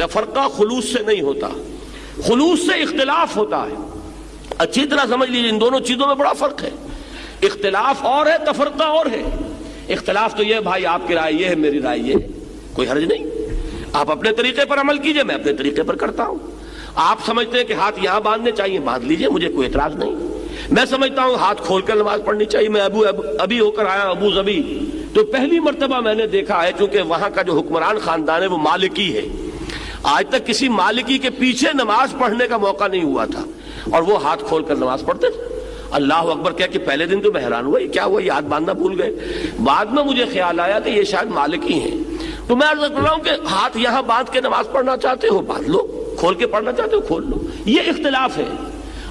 تفرقہ خلوص سے نہیں ہوتا، خلوص سے اختلاف ہوتا ہے۔ اچھی طرح سمجھ لیجیے، ان دونوں چیزوں میں بڑا فرق ہے۔ اختلاف اور ہے، تفرقہ اور ہے۔ اختلاف تو یہ بھائی آپ کی رائے یہ ہے، میری رائے یہ ہے، کوئی حرج نہیں، آپ اپنے طریقے پر عمل کیجئے، میں اپنے طریقے پر کرتا ہوں۔ آپ سمجھتے ہیں کہ ہاتھ یہاں باندھنے چاہیے، باندھ لیجئے، مجھے کوئی اعتراض نہیں۔ میں سمجھتا ہوں ہاتھ کھول کر نماز پڑھنی چاہیے۔ میں ابھی ہو کر آیا ابو ظبی، تو پہلی مرتبہ میں نے دیکھا ہے، چونکہ وہاں کا جو حکمران خاندان ہے وہ مالکی ہے، آج تک کسی مالکی کے پیچھے نماز پڑھنے کا موقع نہیں ہوا تھا، اور وہ ہاتھ کھول کر نماز پڑھتے تھے۔ اللہ اکبر کہہ کہ پہلے دن تو میں حیران ہوا، یہ کیا ہوا، یہ ہاتھ باندھنا بھول گئے۔ بعد میں مجھے خیال آیا کہ یہ شاید مالکی ہیں۔ تو میں عرض کر رہا ہوں کہ ہاتھ یہاں باندھ کے نماز پڑھنا چاہتے ہو باندھ لو، کھول کے پڑھنا چاہتے ہو کھول لو، یہ اختلاف ہے۔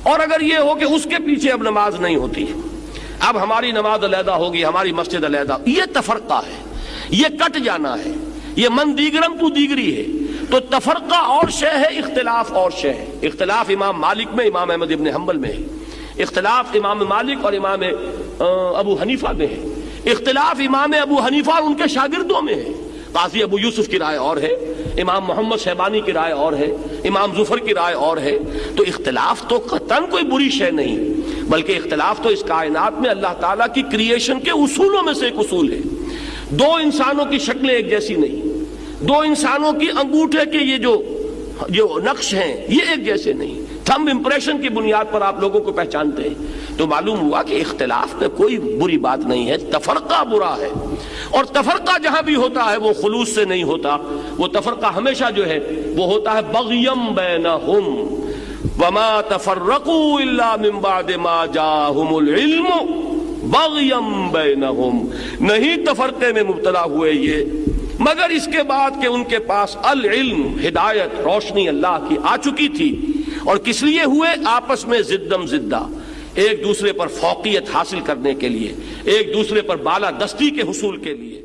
اور اگر یہ ہو کہ اس کے پیچھے اب نماز نہیں ہوتی، اب ہماری نماز علیحدہ ہوگی، ہماری مسجد علیحدہ، یہ تفرقہ ہے، یہ کٹ جانا ہے، یہ من دیگرم تو دیگری ہے۔ تو تفرقہ اور شے ہے، اختلاف اور شے ہے۔ اختلاف امام مالک میں، امام احمد ابن حنبل میں ہے، اختلاف امام مالک اور امام ابو حنیفہ میں ہے، اختلاف امام ابو حنیفہ اور ان کے شاگردوں میں ہے۔ قاضی ابو یوسف کی رائے اور ہے، امام محمد شیبانی کی رائے اور ہے، امام ظفر کی رائے اور ہے۔ تو اختلاف تو قطعاً کوئی بری شے نہیں، بلکہ اختلاف تو اس کائنات میں اللہ تعالیٰ کی کریشن کے اصولوں میں سے ایک اصول ہے۔ دو انسانوں کی شکلیں ایک جیسی نہیں، دو انسانوں کی انگوٹھے کے یہ جو نقش ہیں یہ ایک جیسے نہیں، تھمب امپریشن کی بنیاد پر آپ لوگوں کو پہچانتے ہیں۔ تو معلوم ہوا کہ اختلاف میں کوئی بری بات نہیں ہے، تفرقہ برا ہے، اور تفرقہ جہاں بھی ہوتا ہے وہ خلوص سے نہیں ہوتا، وہ تفرقہ ہمیشہ جو ہے وہ ہوتا ہے بغیم بینہم وما تفرقوا الا من بعد ما جاءہم العلم بغیم بینہم، نہیں تفرقے میں مبتلا ہوئے یہ مگر اس کے بعد کہ ان کے پاس العلم، ہدایت، روشنی اللہ کی آ چکی تھی۔ اور کس لیے ہوئے؟ آپس میں زدم زدہ، ایک دوسرے پر فوقیت حاصل کرنے کے لیے، ایک دوسرے پر بالادستی کے حصول کے لیے۔